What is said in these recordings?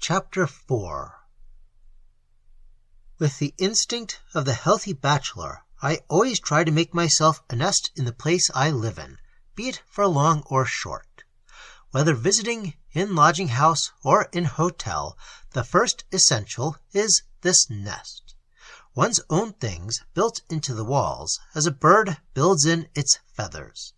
Chapter 4. With the instinct of the healthy bachelor, I always try to make myself a nest in the place I live in, be it for long or short. Whether visiting in lodging house or in hotel, the first essential is this nest. One's own things built into the walls as a bird builds in its feathers.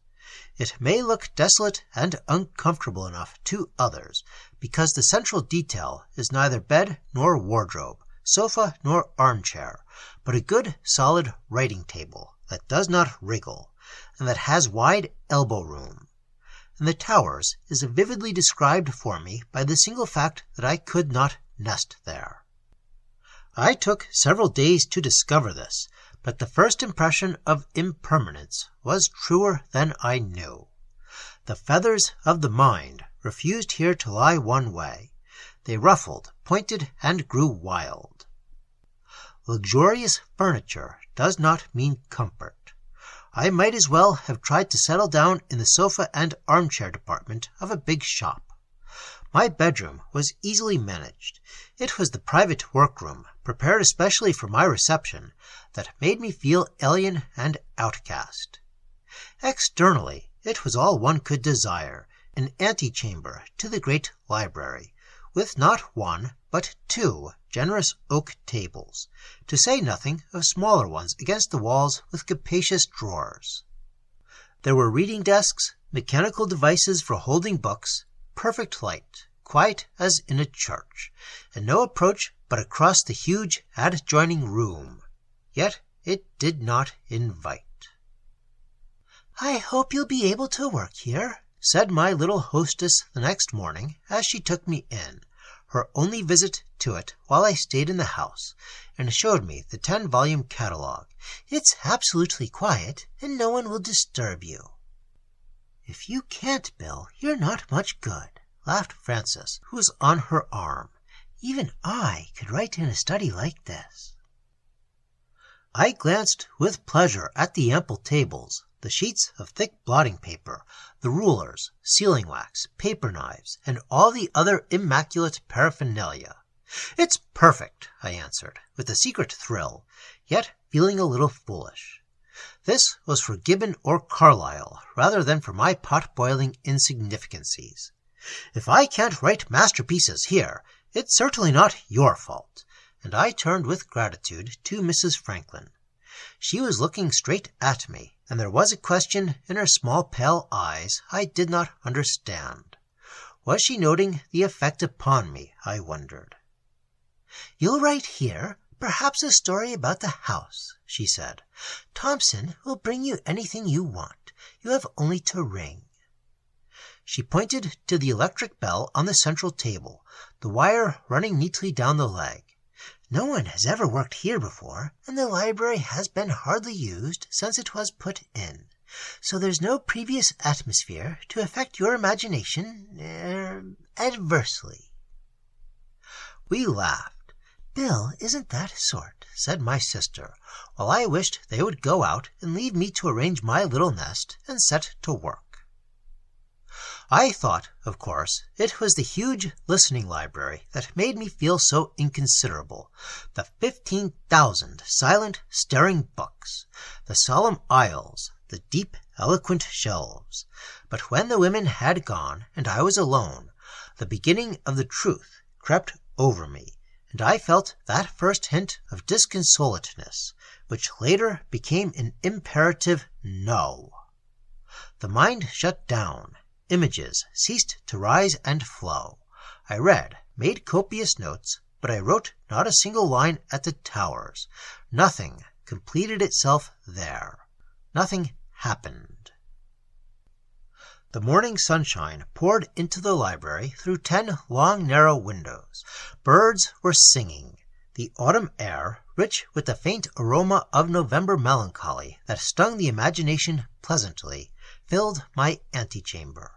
It may look desolate and uncomfortable enough to others, because the central detail is neither bed nor wardrobe, sofa nor armchair, but a good solid writing table that does not wriggle, and that has wide elbow room. And the Towers is vividly described for me by the single fact that I could not nest there. I took several days to discover this, but the first impression of impermanence was truer than I knew. The feathers of the mind refused here to lie one way. They ruffled, pointed, and grew wild. Luxurious furniture does not mean comfort. I might as well have tried to settle down in the sofa and armchair department of a big shop. My bedroom was easily managed. It was the private workroom, prepared especially for my reception, that made me feel alien and outcast. Externally, it was all one could desire, an antechamber to the great library, with not one, but two generous oak tables, to say nothing of smaller ones against the walls with capacious drawers. There were reading desks, mechanical devices for holding books, perfect light, quiet as in a church, and no approach but across the huge adjoining room. Yet it did not invite. "I hope you'll be able to work here," said my little hostess the next morning as she took me in, her only visit to it while I stayed in the house, and showed me the 10-volume catalogue. "It's absolutely quiet, and no one will disturb you." "If you can't, Bill, you're not much good," laughed Frances, who was on her arm. "Even I could write in a study like this." I glanced with pleasure at the ample tables, the sheets of thick blotting paper, the rulers, sealing wax, paper knives, and all the other immaculate paraphernalia. "It's perfect," I answered, with a secret thrill, yet feeling a little foolish. This was for Gibbon or Carlyle, rather than for my pot-boiling insignificancies. "If I can't write masterpieces here, it's certainly not your fault," and I turned with gratitude to Mrs. Franklin. She was looking straight at me, and there was a question in her small pale eyes I did not understand. Was she noting the effect upon me, I wondered. "You'll write here, perhaps a story about the house," she said. "Thompson will bring you anything you want. You have only to ring." She pointed to the electric bell on the central table, the wire running neatly down the leg. "No one has ever worked here before, and the library has been hardly used since it was put in. So there's no previous atmosphere to affect your imagination adversely." We laughed. "Bill isn't that sort," said my sister, while I wished they would go out and leave me to arrange my little nest and set to work. I thought, of course, it was the huge listening library that made me feel so inconsiderable, the 15,000 silent, staring books, the solemn aisles, the deep, eloquent shelves. But when the women had gone and I was alone, the beginning of the truth crept over me, and I felt that first hint of disconsolateness, which later became an imperative no. The mind shut down. Images ceased to rise and flow. I read, made copious notes, but I wrote not a single line at the Towers. Nothing completed itself there. Nothing happened. The morning sunshine poured into the library through 10 long, narrow windows. Birds were singing. The autumn air, rich with the faint aroma of November melancholy that stung the imagination pleasantly, filled my antechamber.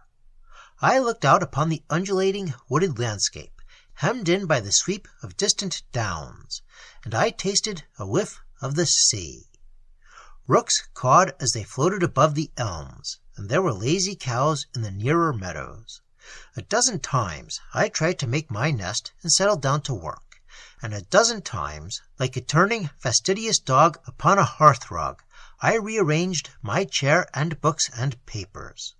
I looked out upon the undulating wooded landscape, hemmed in by the sweep of distant downs, and I tasted a whiff of the sea. Rooks cawed as they floated above the elms, and there were lazy cows in the nearer meadows. A dozen times I tried to make my nest and settle down to work, and a dozen times, like a turning fastidious dog upon a hearthrug, I rearranged my chair and books and papers.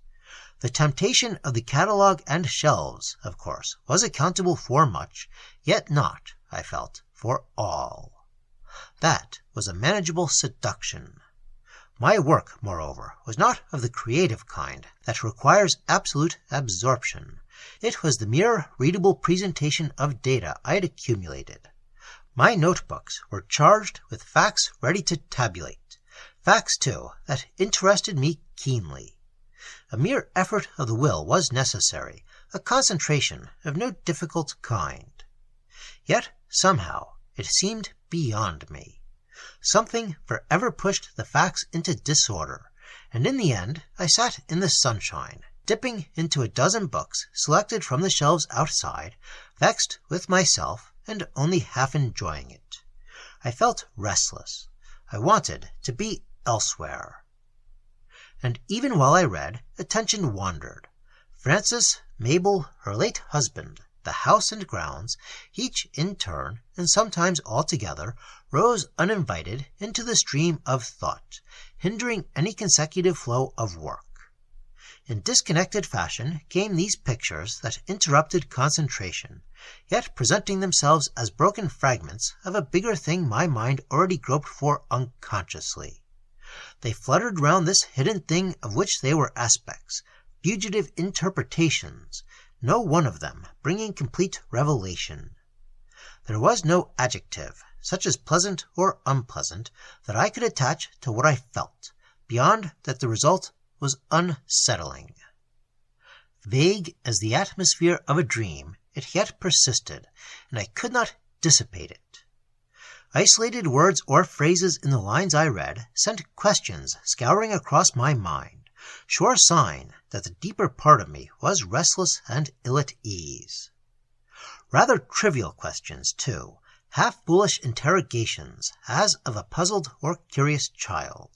The temptation of the catalogue and shelves, of course, was accountable for much, yet not, I felt, for all. That was a manageable seduction. My work, moreover, was not of the creative kind that requires absolute absorption. It was the mere readable presentation of data I had accumulated. My notebooks were charged with facts ready to tabulate, facts, too, that interested me keenly. A mere effort of the will was necessary, a concentration of no difficult kind. Yet, somehow, it seemed beyond me. Something forever pushed the facts into disorder, and in the end I sat in the sunshine, dipping into a dozen books selected from the shelves outside, vexed with myself and only half enjoying it. I felt restless. I wanted to be elsewhere. And even while I read, attention wandered. Frances, Mabel, her late husband, the house and grounds, each in turn, and sometimes all together, rose uninvited into the stream of thought, hindering any consecutive flow of work. In disconnected fashion came these pictures that interrupted concentration, yet presenting themselves as broken fragments of a bigger thing my mind already groped for unconsciously. They fluttered round this hidden thing of which they were aspects, fugitive interpretations, no one of them bringing complete revelation. There was no adjective, such as pleasant or unpleasant, that I could attach to what I felt, beyond that the result was unsettling. Vague as the atmosphere of a dream, it yet persisted, and I could not dissipate it. Isolated words or phrases in the lines I read sent questions scouring across my mind, sure sign that the deeper part of me was restless and ill at ease. Rather trivial questions, too, half-foolish interrogations, as of a puzzled or curious child.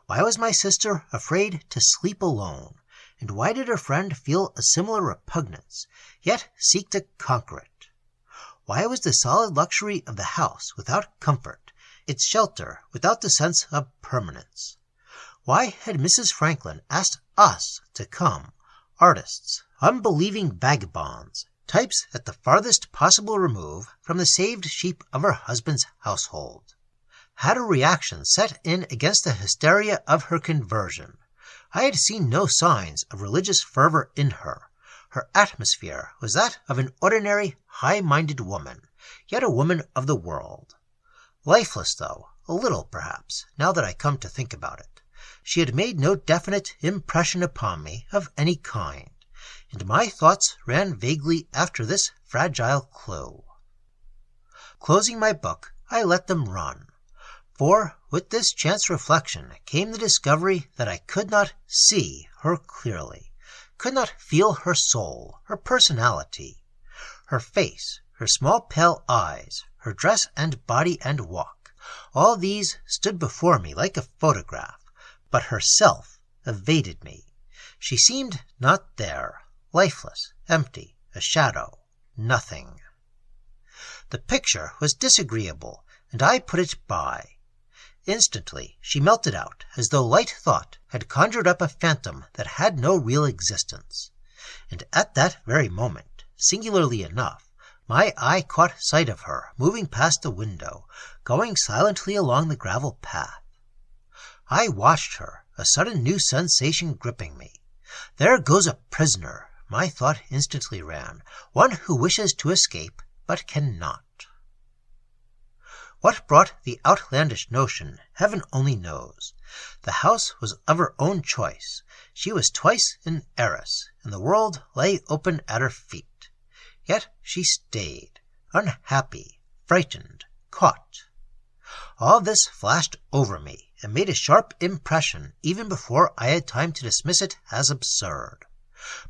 Why was my sister afraid to sleep alone, and why did her friend feel a similar repugnance, yet seek to conquer it? Why was the solid luxury of the house without comfort, its shelter without the sense of permanence? Why had Mrs. Franklin asked us to come, artists, unbelieving vagabonds, types at the farthest possible remove from the saved sheep of her husband's household? Had a reaction set in against the hysteria of her conversion? I had seen no signs of religious fervor in her. Her atmosphere was that of an ordinary, high-minded woman, yet a woman of the world. Lifeless, though, a little, perhaps, now that I come to think about it. She had made no definite impression upon me of any kind, and my thoughts ran vaguely after this fragile clue. Closing my book, I let them run. For with this chance reflection came the discovery that I could not see her clearly, could not feel her soul, her personality. Her face, her small pale eyes, her dress and body and walk, all these stood before me like a photograph, but herself evaded me. She seemed not there, lifeless, empty, a shadow, nothing. The picture was disagreeable, and I put it by. Instantly she melted out, as though light thought had conjured up a phantom that had no real existence. And at that very moment, singularly enough, my eye caught sight of her moving past the window, going silently along the gravel path. I watched her, a sudden new sensation gripping me. There goes a prisoner, my thought instantly ran, one who wishes to escape, but cannot. What brought the outlandish notion, heaven only knows. The house was of her own choice. She was twice an heiress, and the world lay open at her feet. Yet she stayed, unhappy, frightened, caught. All this flashed over me, and made a sharp impression even before I had time to dismiss it as absurd.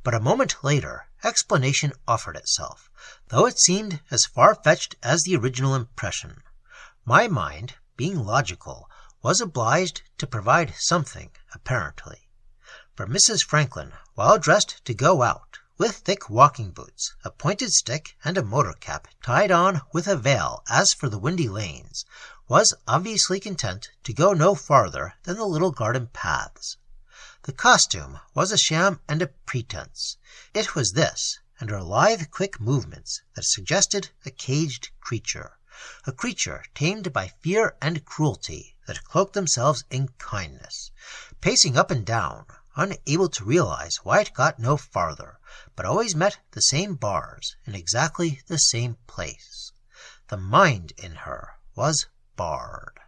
But a moment later, explanation offered itself, though it seemed as far-fetched as the original impression. My mind, being logical, was obliged to provide something, apparently. For Mrs. Franklin, while dressed to go out, with thick walking boots, a pointed stick, and a motor cap tied on with a veil as for the windy lanes, was obviously content to go no farther than the little garden paths. The costume was a sham and a pretense. It was this, and her lithe, quick movements, that suggested a caged creature, a creature tamed by fear and cruelty that cloaked themselves in kindness, pacing up and down, unable to realize why it got no farther, but always met the same bars in exactly the same place. The mind in her was barred.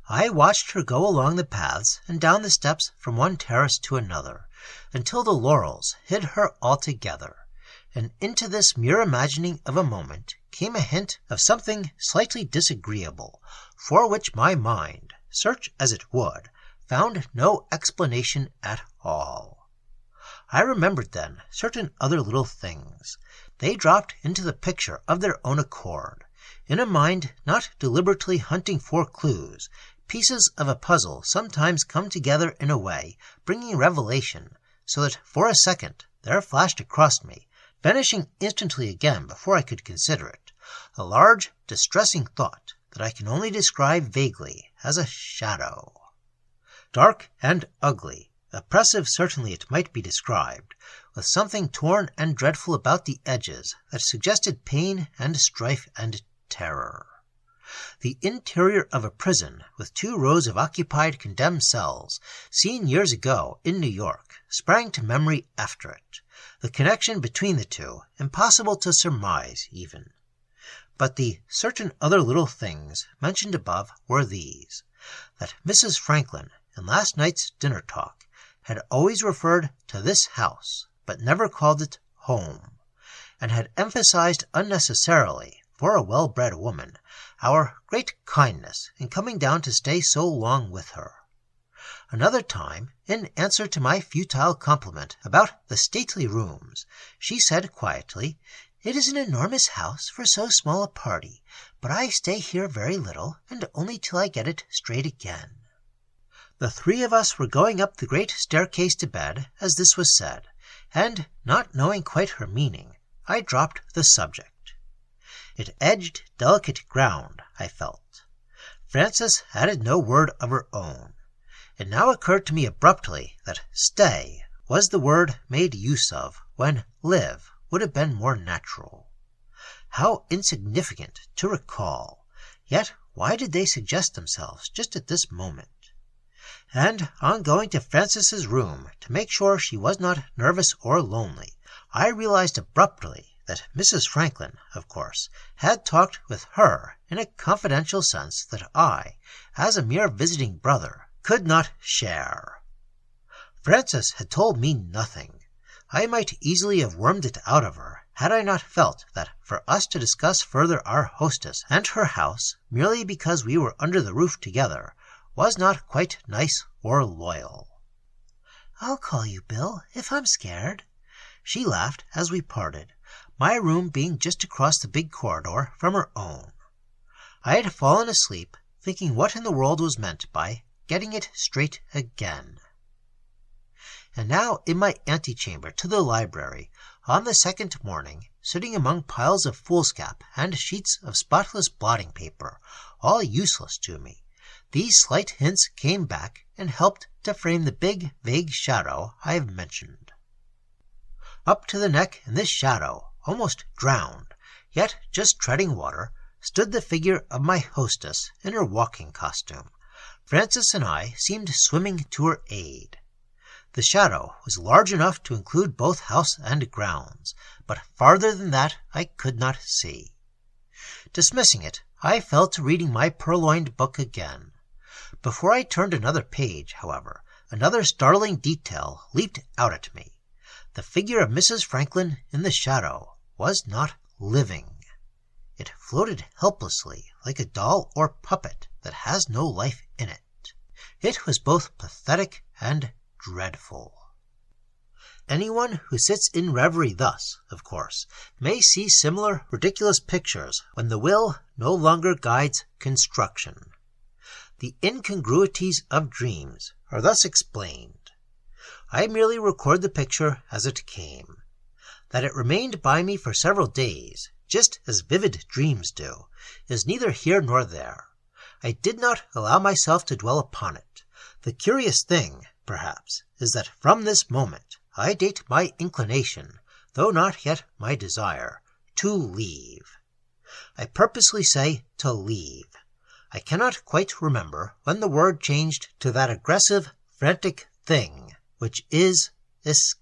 I watched her go along the paths and down the steps from one terrace to another, until the laurels hid her altogether, and into this mere imagining of a moment came a hint of something slightly disagreeable, for which my mind, search as it would, found no explanation at all. I remembered then certain other little things. They dropped into the picture of their own accord, in a mind not deliberately hunting for clues. Pieces of a puzzle sometimes come together in a way, bringing revelation, so that for a second there flashed across me, vanishing instantly again before I could consider it, a large, distressing thought that I can only describe vaguely as a shadow. Dark and ugly, oppressive certainly it might be described, with something torn and dreadful about the edges that suggested pain and strife and terror. The interior of a prison with 2 rows of occupied condemned cells, seen years ago in New York, sprang to memory after it. The connection between the two, impossible to surmise even. But the certain other little things mentioned above were these: that Mrs. Franklin, in last night's dinner talk, had always referred to this house, but never called it home, and had emphasized unnecessarily, for a well-bred woman, our great kindness in coming down to stay so long with her. Another time, in answer to my futile compliment about the stately rooms, she said quietly, "It is an enormous house for so small a party, but I stay here very little, and only till I get it straight again." The 3 of us were going up the great staircase to bed as this was said, and, not knowing quite her meaning, I dropped the subject. It edged delicate ground, I felt. Frances added no word of her own. It now occurred to me abruptly that stay was the word made use of when live would have been more natural. How insignificant to recall, yet why did they suggest themselves just at this moment? And on going to Frances's room to make sure she was not nervous or lonely, I realized abruptly that Mrs. Franklin, of course, had talked with her in a confidential sense that I, as a mere visiting brother, could not share. Frances had told me nothing. I might easily have wormed it out of her, had I not felt that for us to discuss further our hostess and her house, merely because we were under the roof together, was not quite nice or loyal. "I'll call you, Bill, if I'm scared," she laughed as we parted, my room being just across the big corridor from her own. I had fallen asleep, thinking what in the world was meant by getting it straight again. And now in my antechamber to the library, on the second morning, sitting among piles of foolscap and sheets of spotless blotting paper, all useless to me, these slight hints came back and helped to frame the big, vague shadow I have mentioned. Up to the neck in this shadow, almost drowned, yet just treading water, stood the figure of my hostess in her walking costume. Frances and I seemed swimming to her aid. The shadow was large enough to include both house and grounds, but farther than that I could not see. Dismissing it, I fell to reading my purloined book again. Before I turned another page, however, another startling detail leaped out at me. The figure of Mrs. Franklin in the shadow was not living. It floated helplessly like a doll or puppet that has no life in it. It was both pathetic and dreadful. Anyone who sits in reverie thus, of course, may see similar ridiculous pictures when the will no longer guides construction. The incongruities of dreams are thus explained. I merely record the picture as it came. That it remained by me for several days, just as vivid dreams do, is neither here nor there. I did not allow myself to dwell upon it. The curious thing, perhaps, is that from this moment I date my inclination, though not yet my desire, to leave. I purposely say to leave. I cannot quite remember when the word changed to that aggressive, frantic thing, which is escape.